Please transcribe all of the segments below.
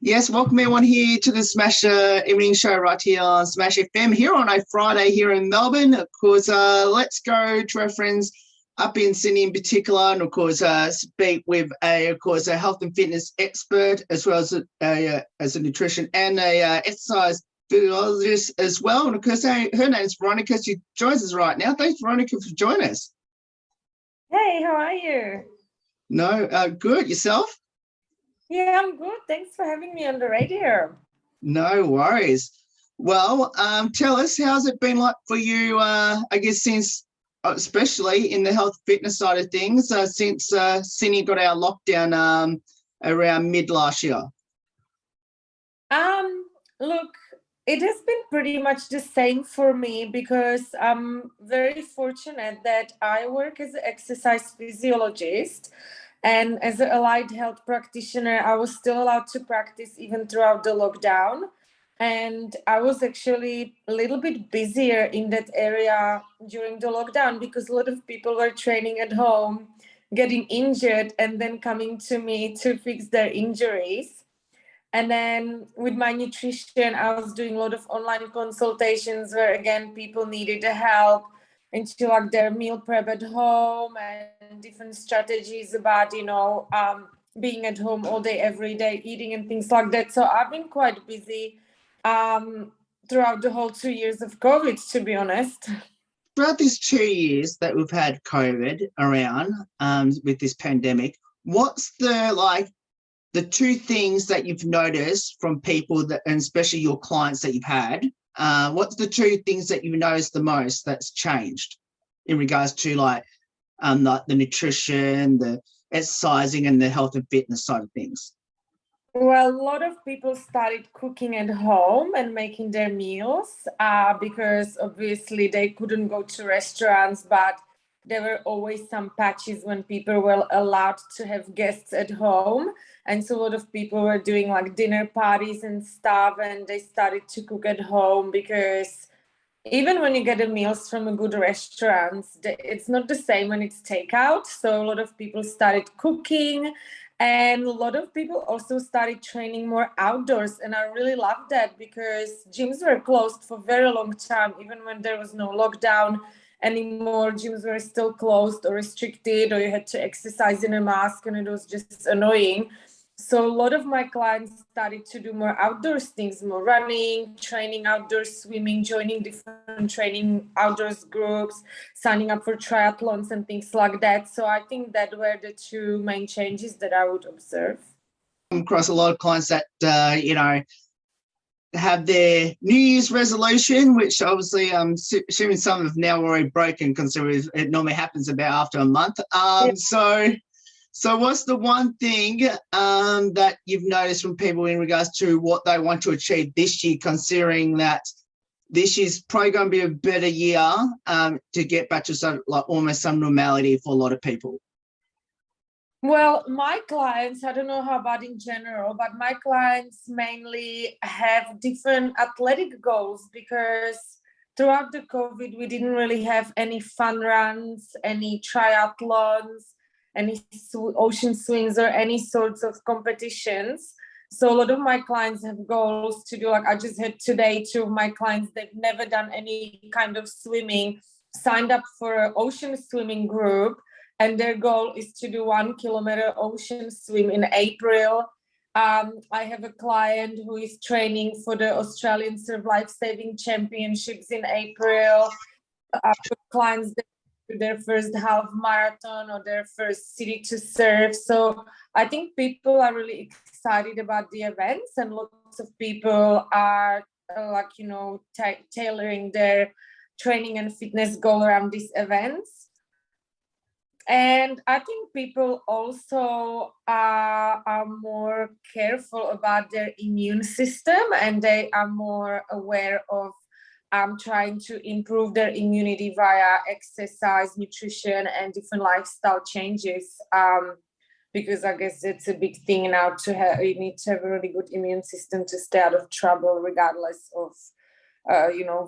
Yes, welcome everyone here to the Smash evening show right here on Smash FM here on a Friday here in Melbourne. Of course, let's go to our friends up in Sydney in particular, and of course, speak with a health and fitness expert as well as a nutrition and a exercise physiologist as well. And of course, her name is Veronika. She joins us right now. Thanks, Veronika, for joining us. Hey, how are you? No, good. Yourself? Yeah, I'm good. Thanks for having me on the radio. No worries. Well, tell us, how's it been like for you, I guess, since, especially in the health fitness side of things, since Sydney got our lockdown around mid last year? Look, it has been pretty much the same for me because I'm very fortunate that I work as an exercise physiologist. And as an allied health practitioner, I was still allowed to practice even throughout the lockdown. And I was actually a little bit busier in that area during the lockdown because a lot of people were training at home, getting injured, and then coming to me to fix their injuries. And then with my nutrition, I was doing a lot of online consultations where, again, people needed the help into like their meal prep at home and different strategies about, being at home all day, every day, eating and things like that. So I've been quite busy throughout the whole 2 years of COVID, to be honest. Throughout these 2 years that we've had COVID around with this pandemic, what's the two things that you've noticed from people that, and especially your clients that you've had, what's the two things that you've noticed the most that's changed in regards to like the nutrition, the exercising and the health and fitness side of things? Well, a lot of people started cooking at home and making their meals because obviously they couldn't go to restaurants, but there were always some patches when people were allowed to have guests at home. And so a lot of people were doing like dinner parties and stuff, and they started to cook at home because even when you get the meals from a good restaurants, it's not the same when it's takeout. So a lot of people started cooking, and a lot of people also started training more outdoors. And I really love that because gyms were closed for a very long time. Even when there was no lockdown anymore, gyms were still closed or restricted, or you had to exercise in a mask, and it was just annoying. So a lot of my clients started to do more outdoors things, more running, training outdoors, swimming, joining different training outdoors groups, signing up for triathlons and things like that. So I think that were the two main changes that I would observe. Come across a lot of clients that, have their New Year's resolution, which obviously I'm assuming some have now already broken, considering it normally happens about after a month. So what's the one thing that you've noticed from people in regards to what they want to achieve this year, considering that this year's probably going to be a better year to get back to sort of like almost some normality for a lot of people? Well, my clients, I don't know how about in general, but my clients mainly have different athletic goals because throughout the COVID, we didn't really have any fun runs, any triathlons, any ocean swings, or any sorts of competitions. So a lot of my clients have goals to do, like I just had today, two of my clients, they've never done any kind of swimming, signed up for an ocean swimming group, and their goal is to do 1 kilometer ocean swim in April. I have a client who is training for the Australian Surf Life-Saving Championships in April. Clients that do their first half marathon or their first city to surf. So I think people are really excited about the events, and lots of people are tailoring their training and fitness goal around these events. And I think people also are more careful about their immune system, and they are more aware of trying to improve their immunity via exercise, nutrition, and different lifestyle changes. Because I guess it's a big thing now to have, you need to have a really good immune system to stay out of trouble, regardless of,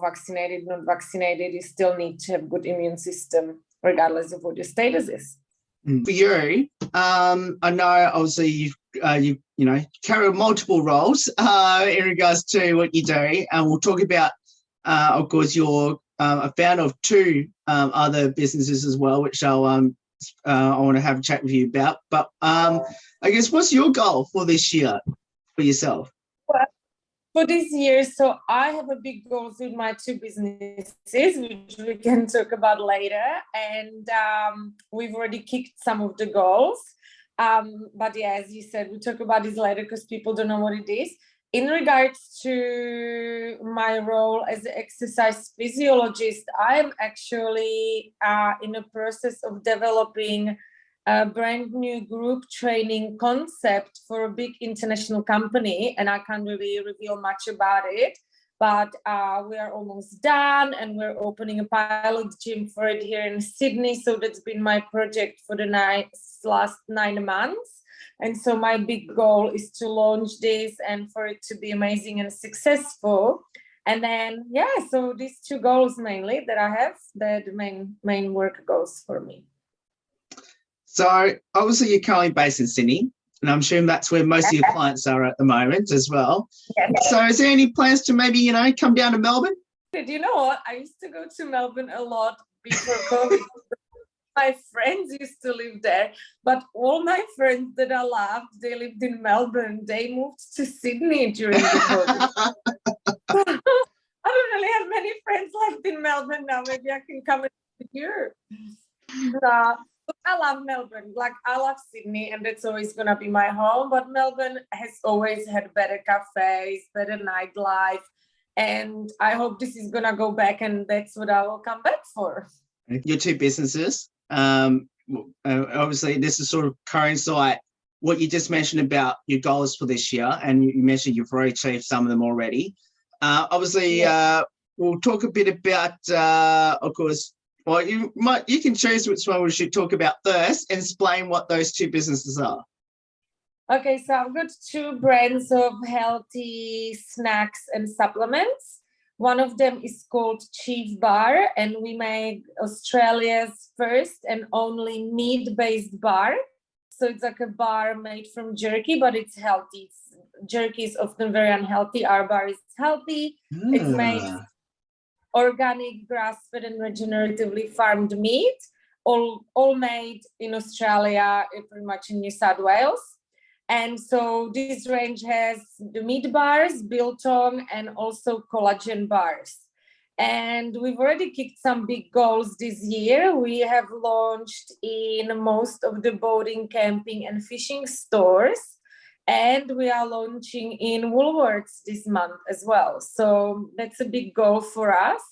vaccinated, not vaccinated. You still need to have good immune system, regardless of what your status is. For you, I know obviously you've you know, carry multiple roles in regards to what you do, and we'll talk about, of course, you're a founder of two other businesses as well, which I want to have a chat with you about. But I guess, what's your goal for this year for yourself? Well, for this year, so I have a big goals with my two businesses, which we can talk about later. And we've already kicked some of the goals. But yeah, as you said, we'll talk about this later because people don't know what it is. In regards to my role as an exercise physiologist, I'm actually in the process of developing a brand new group training concept for a big international company, and I can't really reveal much about it, but we are almost done, and we're opening a pilot gym for it here in Sydney. So that's been my project for the last 9 months. And so my big goal is to launch this and for it to be amazing and successful. And then, yeah, so these two goals mainly that I have, they're the main work goals for me. So obviously you're currently based in Sydney, and I'm assuming that's where most of your clients are at the moment as well. Yes. So is there any plans to maybe, you know, come down to Melbourne? You know what? I used to go to Melbourne a lot before COVID. My friends used to live there, but all my friends that I loved, they lived in Melbourne. They moved to Sydney during the COVID. I don't really have many friends left in Melbourne now. Maybe I can come here. I love Melbourne. Like, I love Sydney, and it's always gonna be my home. But Melbourne has always had better cafes, better nightlife, and I hope this is gonna go back, and that's what I will come back for. Your two businesses. Obviously, this is sort of coincide what you just mentioned about your goals for this year, and you mentioned you've already achieved some of them already. Obviously, we'll talk a bit about, of course. Well, you can choose which one we should talk about first and explain what those two businesses are. Okay, so I've got two brands of healthy snacks and supplements. One of them is called SSS10THYR, and we make Australia's first and only meat-based bar. So it's like a bar made from jerky, but it's healthy. Jerky is often very unhealthy. Our bar is healthy. It's made organic, grass-fed, and regeneratively farmed meat, all made in Australia, pretty much in New South Wales. And so this range has the meat bars, biltong, and also collagen bars. And we've already kicked some big goals this year. We have launched in most of the boating, camping, and fishing stores. And we are launching in Woolworths this month as well. So that's a big goal for us.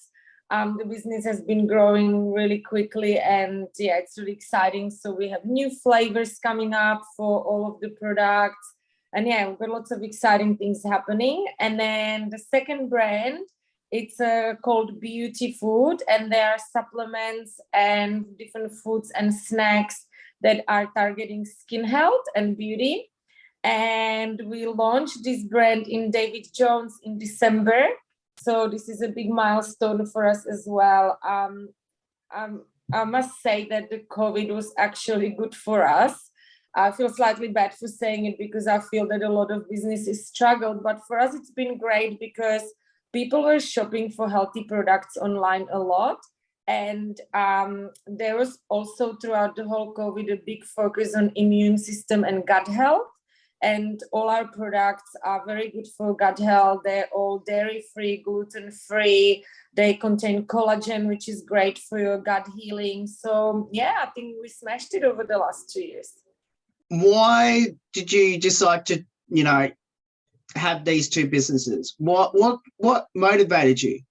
The business has been growing really quickly, and yeah, it's really exciting. So we have new flavors coming up for all of the products, and yeah, we've got lots of exciting things happening. And then the second brand, it's called Beauty Food, and there are supplements and different foods and snacks that are targeting skin health and beauty. And we launched this brand in David Jones in December. So this is a big milestone for us as well. I must say that the COVID was actually good for us. I feel slightly bad for saying it because I feel that a lot of businesses struggled, but for us it's been great because people were shopping for healthy products online a lot. And there was also throughout the whole COVID a big focus on immune system and gut health. And all our products are very good for gut health. They're all dairy-free, gluten-free. They contain collagen, which is great for your gut healing. So yeah, I think we smashed it over the last 2 years. Why did you decide to, you know, have these two businesses? What motivated you?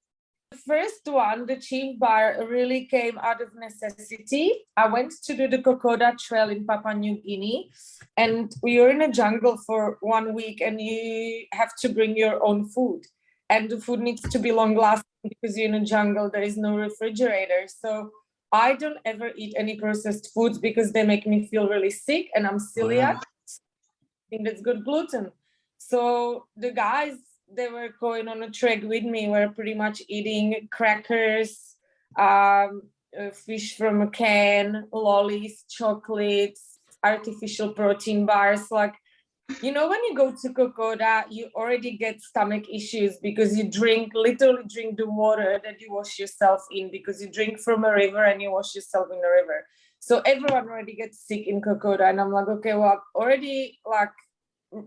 The first one, the Chief Bar, really came out of necessity. I went to do the Kokoda Trail in Papua New Guinea, and we were in a jungle for 1 week, and you have to bring your own food. And the food needs to be long-lasting because you're in a jungle, there is no refrigerator. So I don't ever eat any processed foods because they make me feel really sick, and I'm celiac. Wow. I think that's good gluten. So the guys, they were going on a trek with me. We're pretty much eating crackers, fish from a can, lollies, chocolates, artificial protein bars. Like, You know, when you go to Kokoda, you already get stomach issues because you literally drink the water that you wash yourself in, because you drink from a river and you wash yourself in the river. So everyone already gets sick in Kokoda. And I'm like, okay, well, I'm already like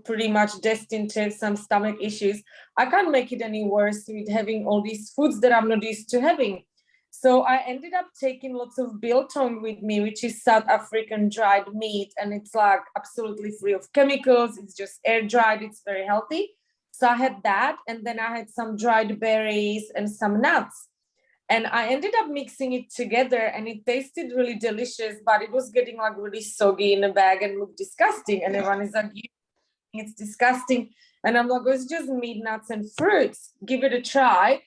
pretty much destined to have some stomach issues. I can't make it any worse with having all these foods that I'm not used to having. So I ended up taking lots of biltong with me, which is South African dried meat. And it's like absolutely free of chemicals. It's just air dried. It's very healthy. So I had that. And then I had some dried berries and some nuts. And I ended up mixing it together and it tasted really delicious, but it was getting like really soggy in a bag and looked disgusting. And everyone is like, it's disgusting. And I'm like, oh, it's just meat, nuts, and fruits. Give it a try.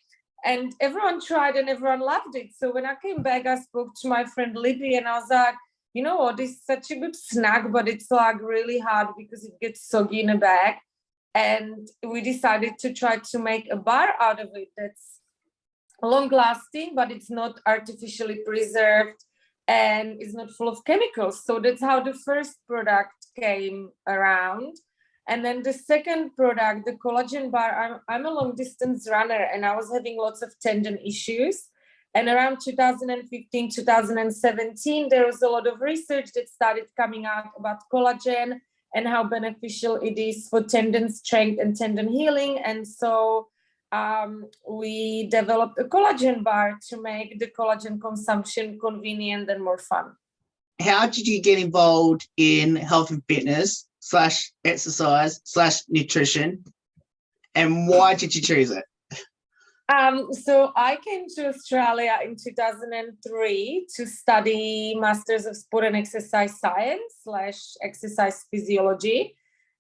And everyone tried and everyone loved it. So when I came back, I spoke to my friend Libby and I was like, you know what, this is such a good snack, but it's like really hard because it gets soggy in a bag. And we decided to try to make a bar out of it that's long lasting, but it's not artificially preserved and it's not full of chemicals. So that's how the first product came around. And then the second product, the collagen bar, I'm a long distance runner and I was having lots of tendon issues. And around 2015, 2017, there was a lot of research that started coming out about collagen and how beneficial it is for tendon strength and tendon healing. And so we developed a collagen bar to make the collagen consumption convenient and more fun. How did you get involved in health and fitness / exercise / nutrition, and why did you choose it? So I came to Australia in 2003 to study Masters of Sport and Exercise Science / exercise physiology.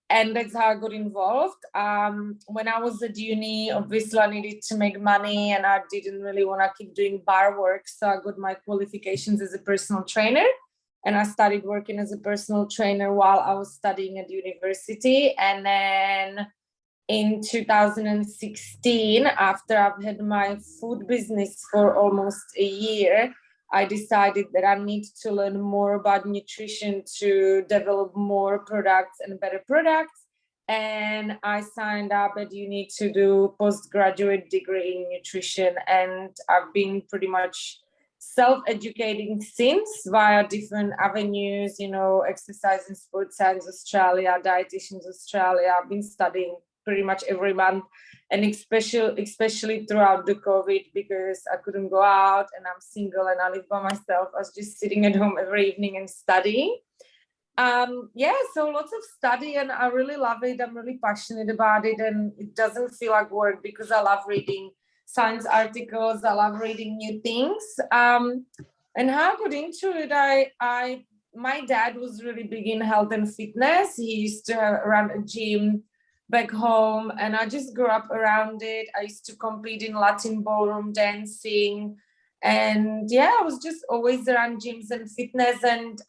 And that's how I got involved. When I was at uni, obviously I needed to make money and I didn't really want to keep doing bar work. So I got my qualifications as a personal trainer. And I started working as a personal trainer while I was studying at university. And then in 2016, after I've had my food business for almost a year, I decided that I need to learn more about nutrition to develop more products and better products. And I signed up at uni to do postgraduate degree in nutrition. And I've been pretty much self-educating since via different avenues, you know, Exercise and Sport Science Australia, Dietitians Australia. I've been studying pretty much every month, and especially throughout the COVID, because I couldn't go out and I'm single and I live by myself. I was just sitting at home every evening and studying. So lots of study and I really love it. I'm really passionate about it and it doesn't feel like work because I love reading science articles. I love reading new things. And how I got into it, my dad was really big in health and fitness. He used to run a gym back home and I just grew up around it. I used to compete in Latin ballroom dancing and I was just always around gyms and fitness. And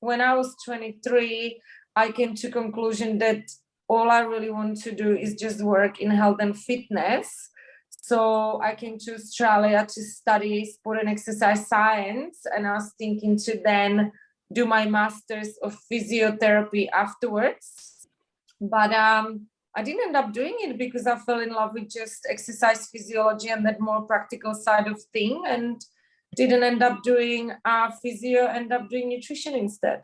when I was 23, I came to conclusion that all I really want to do is just work in health and fitness. So I came to Australia to study sport and exercise science, and I was thinking to then do my master's of physiotherapy afterwards. But I didn't end up doing it because I fell in love with just exercise physiology and that more practical side of thing, and didn't end up doing physio, end up doing nutrition instead.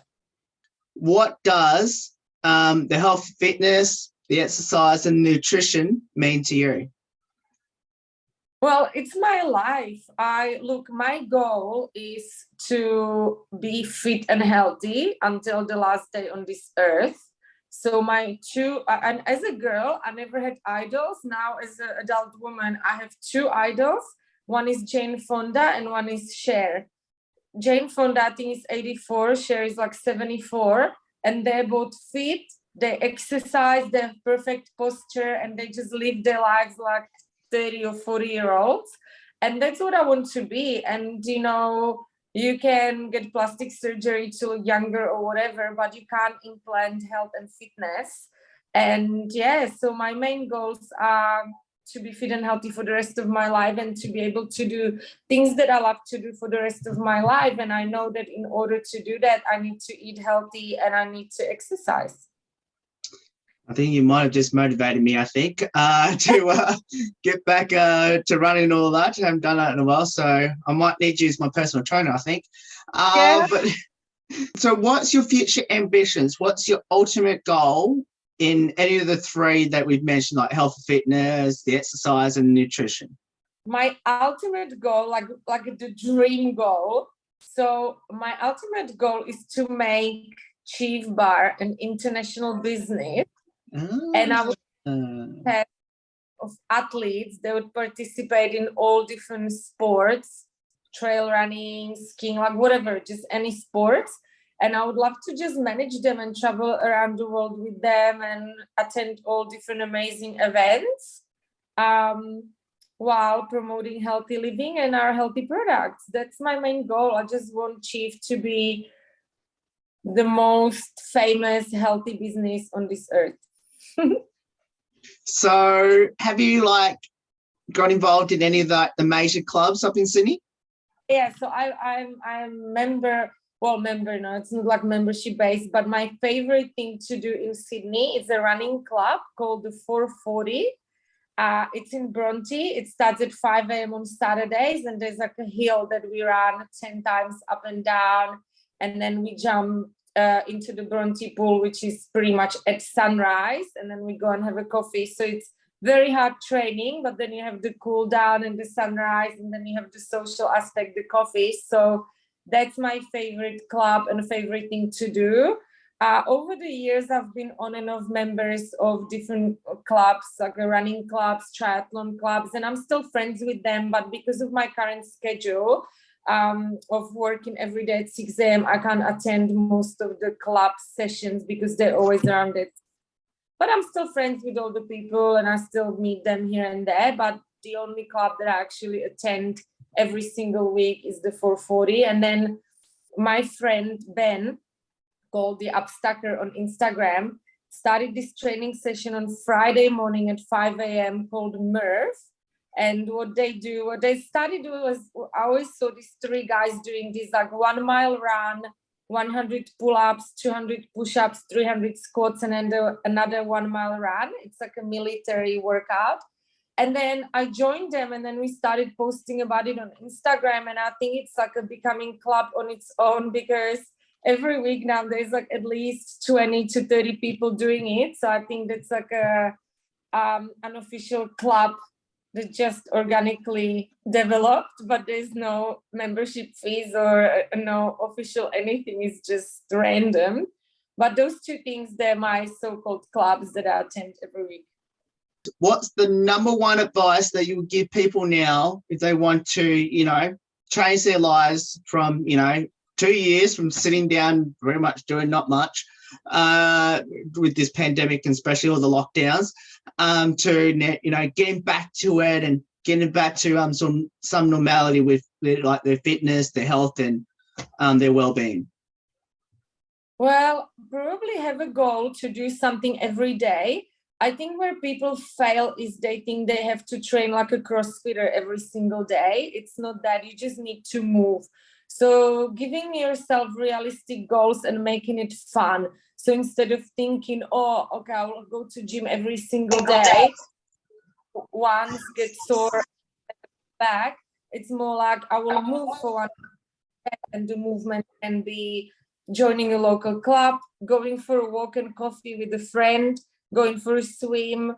What does the health, fitness, the exercise and nutrition mean to you? Well, it's my life. My goal is to be fit and healthy until the last day on this earth. So and as a girl, I never had idols. Now as an adult woman, I have two idols. One is Jane Fonda and one is Cher. Jane Fonda, I think, is 84. Cher is like 74. And they're both fit. They exercise, they have perfect posture, and they just live their lives like 30 or 40-year-olds. And that's what I want to be. And, you know, you can get plastic surgery to look younger or whatever, but you can't implant health and fitness. And so my main goals are to be fit and healthy for the rest of my life and to be able to do things that I love to do for the rest of my life. And I know that in order to do that, I need to eat healthy and I need to exercise. I think you might have just motivated me, I think, to get back to running and all that. I haven't done that in a while, so I might need to use my personal trainer, I think. Yeah. But so what's your future ambitions? What's your ultimate goal in any of the three that we've mentioned, like health and fitness, the exercise and nutrition? My ultimate goal, like the dream goal. So my ultimate goal is to make SSS10THYR an international business. And I would have of athletes, they would participate in all different sports, trail running, skiing, like whatever, just any sports. And I would love to just manage them and travel around the world with them and attend all different amazing events while promoting healthy living and our healthy products. That's my main goal. I just want Chief to be the most famous healthy business on this earth. So have you got involved in any of the major clubs up in Sydney? Yeah, so I'm member. Well, member, no, it's not like membership based, but my favorite thing to do in Sydney is a running club called the 440. It's in Bronte. It starts at 5 a.m. on Saturdays, and there's like a hill that we run 10 times up and down, and then we jump into the Bronte pool, which is pretty much at sunrise, and then we go and have a coffee. So it's very hard training, but then you have the cool down and the sunrise, and then you have the social aspect, the coffee. So that's my favorite club and favorite thing to do. Over the years, I've been on and off members of different clubs, like running clubs, triathlon clubs, and I'm still friends with them. But because of my current schedule of working every day at 6 a.m., I can't attend most of the club sessions because they're always around it. But I'm still friends with all the people and I still meet them here and there. But the only club that I actually attend every single week is the 440. And then my friend Ben, called the Upstacker on Instagram, started this training session on Friday morning at 5 a.m. called Murph. And what they started doing was, I always saw these three guys doing this like 1 mile run, 100 pull-ups, 200 push-ups, 300 squats, and then another 1 mile run. It's like a military workout. And then I joined them, and then we started posting about it on Instagram. And I think it's like a becoming club on its own, because every week now there's like at least 20 to 30 people doing it. So I think that's like a an official club that just organically developed, but there's no membership fees or no official anything. It's just random. But those two things, they're my so-called clubs that I attend every week. What's the number one advice that you would give people now if they want to, change their lives from, 2 years from sitting down, very much doing not much with this pandemic and especially all the lockdowns, to getting back to it and getting back to some normality with like their fitness, their health, and their well-being? Well, probably have a goal to do something every day. I think where people fail is they think they have to train like a CrossFitter every single day. It's not that. You just need to move. So giving yourself realistic goals and making it fun. So instead of thinking, oh, okay, I will go to gym every single day, once get sore back, it's more like I will move for 1 day, and the movement can be joining a local club, going for a walk and coffee with a friend, going for a swim,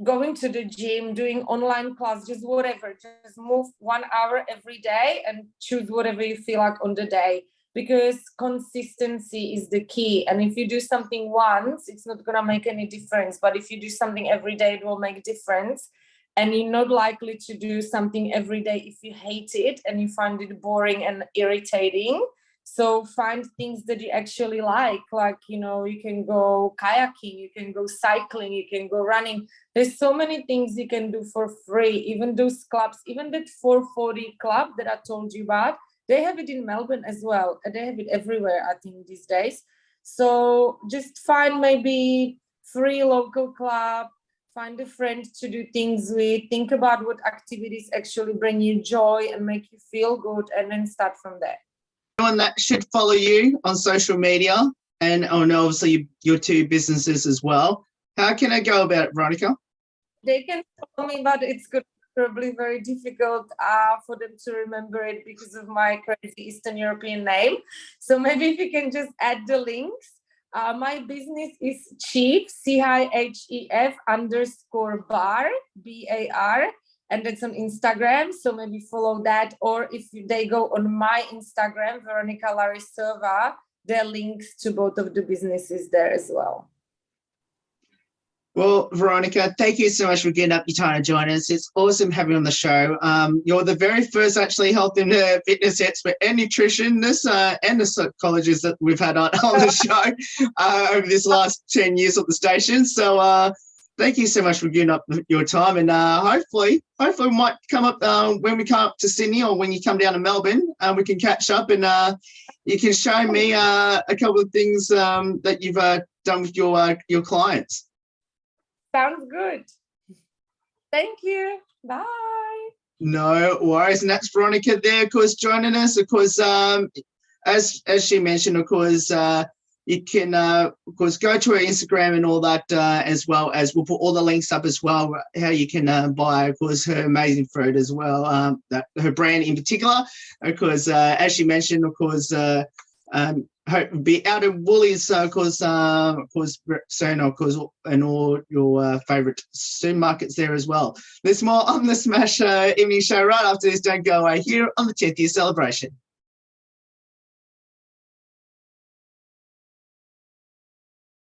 going to the gym, doing online class, just whatever. Just move 1 hour every day and choose whatever you feel like on the day, because consistency is the key. And if you do something once, it's not going to make any difference. But if you do something every day, it will make a difference. And you're not likely to do something every day if you hate it and you find it boring and irritating. So find things that you actually like you can go kayaking, you can go cycling, you can go running. There's so many things you can do for free. Even those clubs, even that 440 club that I told you about, they have it in Melbourne as well. And they have it everywhere, I think, these days. So just find maybe free local club, find a friend to do things with, think about what activities actually bring you joy and make you feel good, and then start from there. Anyone that should follow you on social media and on obviously your two businesses as well, How can I go about it, Veronika? They can follow me, but it's probably very difficult for them to remember it because of my crazy Eastern European name. So maybe if you can just add the links. My business is Chief, CHEF _bar, BAR, and it's on Instagram. So maybe follow that. Or if they go on my Instagram, Veronika Larisova, there are links to both of the businesses there as well. Well, Veronika, thank you so much for getting up your time to join us. It's awesome having you on the show. You're the very first actually health and fitness expert and nutritionist and the psychologist that we've had on the show over this last 10 years of the station. So thank you so much for getting up your time. And hopefully we might come up when we come up to Sydney or when you come down to Melbourne, we can catch up and you can show me a couple of things that you've done with your clients. Sounds good. Thank you. Bye. No worries. And that's Veronika there, of course, joining us. Of course, as she mentioned, of course, you can, of course, go to her Instagram and all that, as well as we'll put all the links up as well, how you can buy, of course, her amazing fruit as well, that her brand in particular. Of course, as she mentioned, of course, be out of Woolies, of course, soon, of course, and all your favourite supermarkets there as well. There's more on the Smash evening show right after this. Don't go away here on the 10th year celebration.